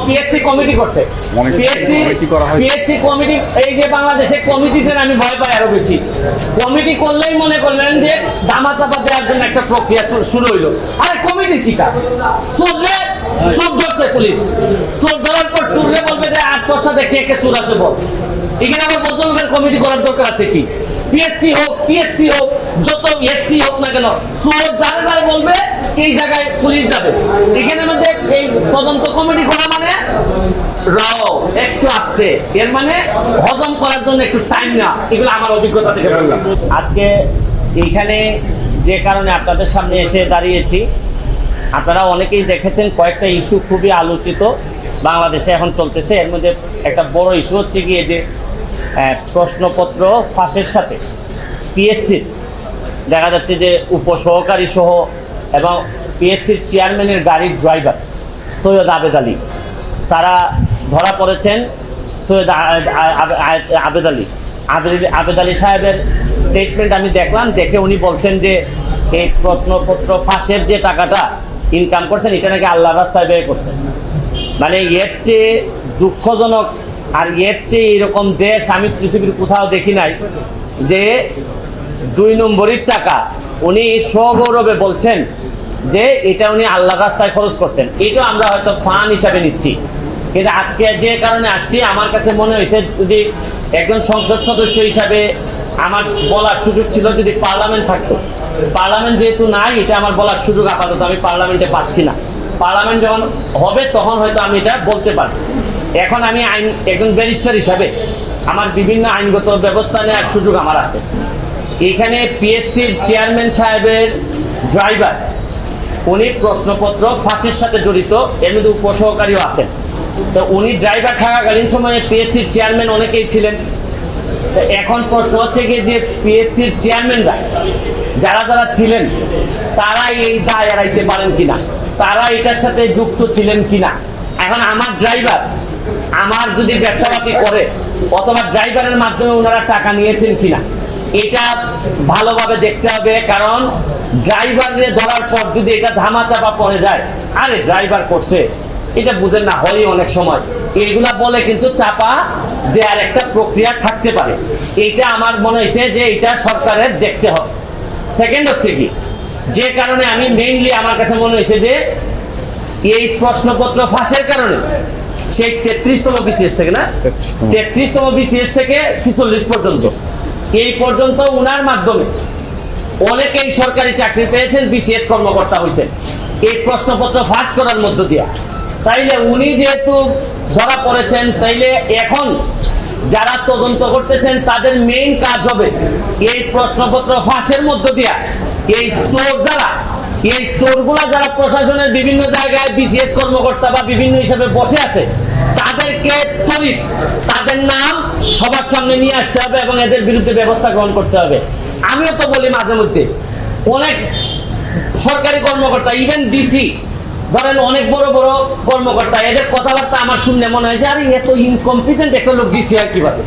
PSC committee করছে, PSC committee. এই যে বাংলাদেশে কমিটিতে আমি ভয় পাই আরো বেশি। কমিটি করলেই মনে করলেন যে ধামাচাপা দেওয়ার জন্য একটা প্রক্রিয়া শুরু হইলো। আরে কমিটি কি কাজ? চোরলে চোর ধরছে পুলিশ, চোর ধরার পর চোরলে বলবে যে ৮ সাথে কে কে চোর আছে বল। এখানে আবার বদলকের কমিটি করার দরকার আছে কি? পিএসসি হোক, টিএসসি হোক, যত এসসি হোক না কেন, চোর যারা যারা বলবে এই জায়গায় পুলিশ যাবে। এখানে মধ্যে এই তদন্ত কমিটি করা মানে রাও একটু আসতে, এর মানে হজম করার জন্য একটু টাইম না। এগুলো আমার অভিজ্ঞতা থেকে বললাম। আজকে এইখানে যে কারণে আপনাদের সামনে এসে দাঁড়িয়েছি, আপনারা অনেকেই দেখেছেন কয়েকটা ইস্যু খুবই আলোচিত বাংলাদেশে এখন চলতেছে। এর মধ্যে একটা বড় ইস্যু হচ্ছে গিয়ে যে প্রশ্নপত্র ফাঁসের সাথে পিএসসির দেখা যাচ্ছে যে উপসহকারী সহ এবং পিএসসির চেয়ারম্যানের গাড়ির ড্রাইভার সৈয়দ আবেদ আলী, তারা ধরা পড়েছেন। সৈয়দ আবেদ আলী সাহেবের স্টেটমেন্ট আমি দেখলাম, দেখে উনি বলছেন যে এই প্রশ্নপত্র ফাঁসের যে টাকাটা ইনকাম করছেন এটা নাকি আল্লাহর রাস্তায় ব্যয় করছেন। মানে এর চেয়ে দুঃখজনক আর এর চেয়ে এরকম দেশ আমি পৃথিবীর কোথাও দেখি নাই যে ২ নম্বরের টাকা উনি সগৌরবে বলছেন যে এটা উনি আল্লাহর রাস্তায় খরচ করছেন। এটা আমরা হয়তো ফান হিসাবে নিচ্ছি, কিন্তু আজকে যে কারণে আসছি আমার কাছে মনে হয়েছে যদি একজন সংসদ সদস্য হিসাবে আমার বলার সুযোগ ছিল, যদি পার্লামেন্ট থাকতো। পার্লামেন্ট যেহেতু নাই, এটা আমার বলার সুযোগ আপাতত আমি পার্লামেন্টে পাচ্ছি না। পার্লামেন্ট যখন হবে তখন হয়তো আমি এটা বলতে পারি। এখন আমি একজন ব্যারিস্টার হিসাবে আমার বিভিন্ন আইনগত ব্যবস্থা নেওয়ার সুযোগ আমার আছে। এখানে পিএসসির চেয়ারম্যান সাহেবের ড্রাইভার উনি প্রশ্নপত্র ফাঁসের সাথে জড়িত, এর মধ্যে উপসহকারীও আছেন। তো উনি ড্রাইভার থাকাকালীন সময়ে পিএসসির চেয়ারম্যান অনেকেই ছিলেন। এখন প্রশ্ন হচ্ছে কি যে পিএসসির চেয়ারম্যানরা যারা যারা ছিলেন তারা এই দায় এড়াইতে পারেন কিনা, তারা এটার সাথে যুক্ত ছিলেন কিনা। এখন আমার ড্রাইভার আমার যদি ব্যবসাপাতি করে অথবা ড্রাইভারের মাধ্যমে ওনারা টাকা নিয়েছেন কিনা এটা ভালোভাবে দেখতে হবে। কারণ ড্রাইভারে ধরার পর যদি এটা ধামাচাপা পড়ে যায়, আরে ড্রাইভার করছে এটা বুঝেন না, হয় অনেক সময় এইগুলা বলে কিন্তু চাপা দেওয়ার একটা প্রক্রিয়া থাকতে পারে। এইটা আমার মনে হয়েছে যে এটা সরকারের দেখতে হবে। সেকেন্ড হচ্ছে কি, যে কারণে আমি মেইনলি আমার কাছে মনে হয়েছে যে এই প্রশ্নপত্র ফাঁসের কারণে সেই 33তম বিসিএস থেকে না 33তম বিসিএস থেকে 46 পর্যন্ত এই পর্যন্ত উনার মাধ্যমে অনেকেই সরকারি চাকরি পেয়েছেন, বিসিএস কর্মকর্তা হয়েছেন এই প্রশ্নপত্র ফাঁস করার মধ্য দিয়া। তাইলে উনি যেহেতু ধরা পড়েছেন, তাইলে এখন যারা তদন্ত করতেছেন তাদের মেইন কাজ হবে এই প্রশ্নপত্র ফাঁসের মধ্য দিয়া এই চোর যারা, এই চোরগুলা যারা প্রশাসনের বিভিন্ন জায়গায় বিসিএস কর্মকর্তা বা বিভিন্ন হিসাবে বসে আছে তাদেরকে ত্বরিত তাদের নাম সবার সামনে নিয়ে আসতে হবে এবং এদের বিরুদ্ধে ব্যবস্থা গ্রহণ করতে হবে। আমিও তো বলি মাঝে মধ্যে অনেক সরকারি কর্মকর্তা, ইভেন ডিসি ধরেন অনেক বড় বড় কর্মকর্তা, এদের কথাবার্তা আমার শুনলে মনে হয় যে আরে এত ইনকম্পিটেন্ট একটা লোক ডিসি হয় কিভাবে,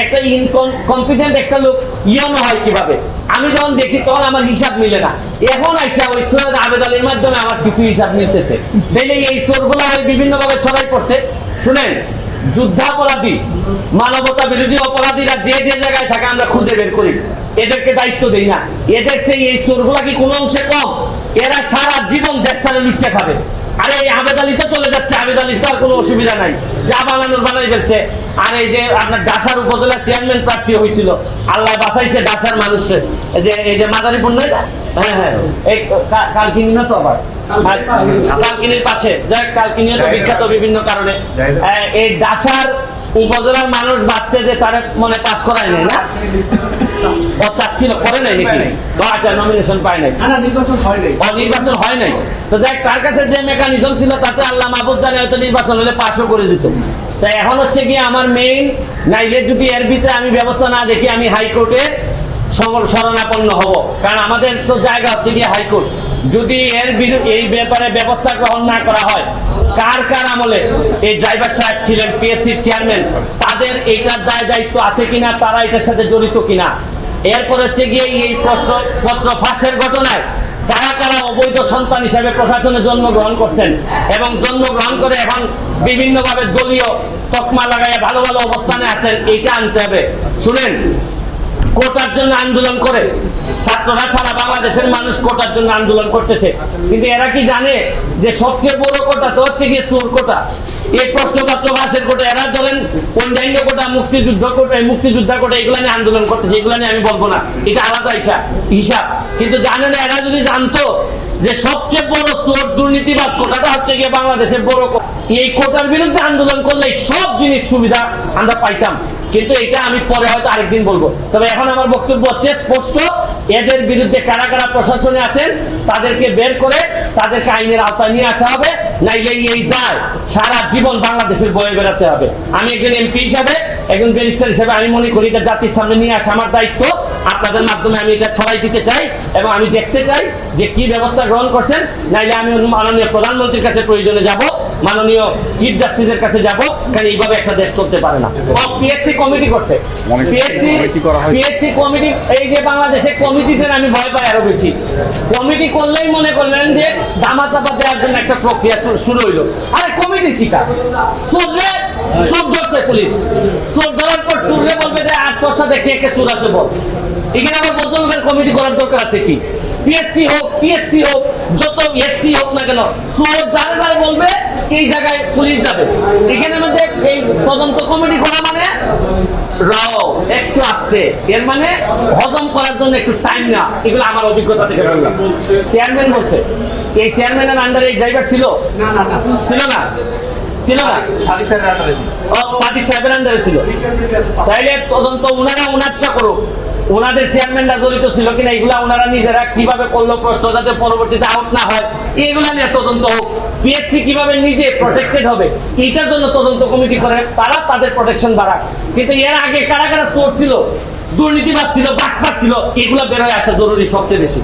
একটা ইনকম্পিটেন্ট একটা লোক ইয়নো হয় কিভাবে। আমি যখন দেখি তখন আমার হিসাব মিলে না। এখন আইসা ওই সৈয়দ আবেদ আলীর মাধ্যমে আমার কিছু হিসাব মিলতেছে। তাইলে এই চোরগুলো বিভিন্ন ভাবে ছড়াই পড়ছে। শুনেন, যুদ্ধাপরাধী, মানবতা বিরোধী অপরাধীরা যে যে জায়গায় থাকে আমরা খুঁজে বের করি, এদেরকে দায়িত্ব দেই না। এদের সেই এই চোরগুলা কি কোনো অংশে কম? এরা সারা জীবন দেশটারে লুটতে খাবে। আরে এই আবেদ আলী তো চলে যাচ্ছে, আবেদ আলীর তো আর কোনো অসুবিধা নাই, যা বানানোর বানাই ফেলছে। আর এই যে আপনার ডাসার উপজেলা চেয়ারম্যান প্রার্থী হয়েছিল, আল্লাহ বাঁচাইছে ডাসার মানুষের, এই যে মাদারীপুর নয় না, হ্যাঁ এই কালকিনি না তো আবার কালকিনির পাশে, যাক কালকিনিও তো বিখ্যাত বিভিন্ন কারণে। এই ডাসার উপজেলার মানুষ ভাবছে যে তারা মনে পাস করায় নাই না, ও চাচ্ছিল করে নাই নাকি, আচ্ছা নমিনেশন পায় নাই, নির্বাচন হয় নাই। তো যাক তার কাছে যে মেকানিজম ছিল তাতে আল্লাহ মাহফুজ জানে হয়তো নির্বাচন হলে পাসও করে যেত। তাই এখন হচ্ছে কি আমার মেইন, নাইলে যদি এর ভিতরে আমি ব্যবস্থা না দেখি আমি হাইকোর্টে শরণাপন্ন হব। কারণ আমাদের তো জায়গা হচ্ছে গিয়ে হাইকোর্ট। যদি এর এই ব্যাপারে ব্যবস্থা গ্রহণ না করা হয়, কার কার আমলে এই ড্রাইভার সাহেব ছিলেন পিএসসির চেয়ারম্যান, তাদের এইটার দায়িত্ব আছে কিনা, তারা এটার সাথে জড়িত কিনা। এরপর হচ্ছে গিয়ে এই প্রশ্নপত্র ফাঁসের ঘটনায় কারা কারা অবৈধ সন্তান হিসাবে প্রশাসনে জন্মগ্রহণ করছেন এবং জন্মগ্রহণ করে এখন বিভিন্নভাবে দলীয় তকমা লাগাইয়া ভালো ভালো অবস্থানে আছেন, এইটা আনতে হবে। শুনেন, কোটার জন্য আন্দোলন করে ছাত্ররা, সারা বাংলাদেশের মানুষ কোটার জন্য আন্দোলন করতেছে, কিন্তু এরা কি জানে যে সবচেয়ে বড় কোটা তো হচ্ছে গিয়ে চোর কোটা, এই প্রশ্নপত্র ফাঁসের কোটা। এরা ধরেন অন্যান্য কোটা, মুক্তিযোদ্ধা কোটা, এগুলা নিয়ে আন্দোলন করতেছে, এগুলা নিয়ে আমি বলবো না, এটা আলাদা হিসাব। কিন্তু জানে না, এরা যদি জানতো যে সবচেয়ে বড় চোর দুর্নীতিবাজ কোটাটা হচ্ছে গিয়ে বাংলাদেশের বড় কোটা, এই কোটার বিরুদ্ধে আন্দোলন করলে সব জিনিস সুবিধা আমরা পাইতাম। কিন্তু এটা আমি পরে হয়তো আরেকদিন বলবো। তবে এখন আমার বক্তব্য হচ্ছে স্পষ্ট, এদের বিরুদ্ধে কারা কারা প্রশাসনে আছেন তাদেরকে বের করে তাদেরকে আইনের আওতায় নিয়ে আসা হবে, নাইলে এই দায় সারা জীবন বাংলাদেশের বয়ে বেড়াতে হবে। আমি একজন এমপি হিসাবে, একজন ব্যারিস্টার হিসেবে আমি মনে করি এটা জাতির সামনে নিয়ে আসা আমার দায়িত্ব। আপনাদের মাধ্যমে আমি এটা ছড়াই দিতে চাই এবং আমি দেখতে চাই যে কি ব্যবস্থা গ্রহণ করছেন, নাইলে আমি মাননীয় প্রধানমন্ত্রীর কাছে প্রয়োজনে যাব, মাননীয় চিফ জাস্টিসের কাছে যাব, কারণ এইভাবে একটা দেশ চলতে পারে না। পিএসসি কমিটি করছে, পিএসসি কমিটি, এই যে বাংলাদেশে কমিটিতে আমি ভয় পাই আরো বেশি। কমিটি করলেই মনে করলেন যে দামাচাপা দেওয়ার জন্য একটা প্রক্রিয়া শুরু হইলো। আরে কমিটি কি কাজ? চোররে চোর ধরছে পুলিশ, চোর ধরার পর চোররে বলবে যে ৮ পয়সা দেখে কে চোর আছে বল। এখানে আবার ভদ্রলোকের কমিটি করার দরকার আছে কি? পিএসসি হোক, টিএসসি হোক, যত এসসি হোক না কেন, চোর যারা যারা বলবে এই জায়গায় পুলিশ যাবে। এখানে মধ্যে এই তদন্ত কমিটি করা মানে রাও একটু আসতে, এর মানে হজম করার জন্য একটু টাইম না। এগুলো আমার অভিজ্ঞতা থেকে বললাম। চেয়ারম্যান বলছে, এই চেয়ারম্যানের আন্ডারে এই ড্রাইভার ছিল না? ছিল না, সাদিক সাহেবের আন্ডারে ছিল। তাইলে তদন্ত উনারটা করুক, ওনাদের চেয়ারম্যানরা জড়িত ছিল কিনা এগুলা ওনারা নিজেরা কিভাবে করলো, প্রশ্ন যাতে পরবর্তীতে আউট না হয়, এগুলা নিয়ে তদন্ত হোক। পিএসসি কিভাবে নিজে প্রটেক্টেড হবে এটার জন্য তদন্ত কমিটি করে, তারা তাদের প্রোটেকশন বাড়াক। কিন্তু এর আগে কারা কারা চোর ছিল, দুর্নীতিবাজ ছিল, বাটপার ছিল, এগুলা বের হয়ে আসা জরুরি সবচেয়ে বেশি।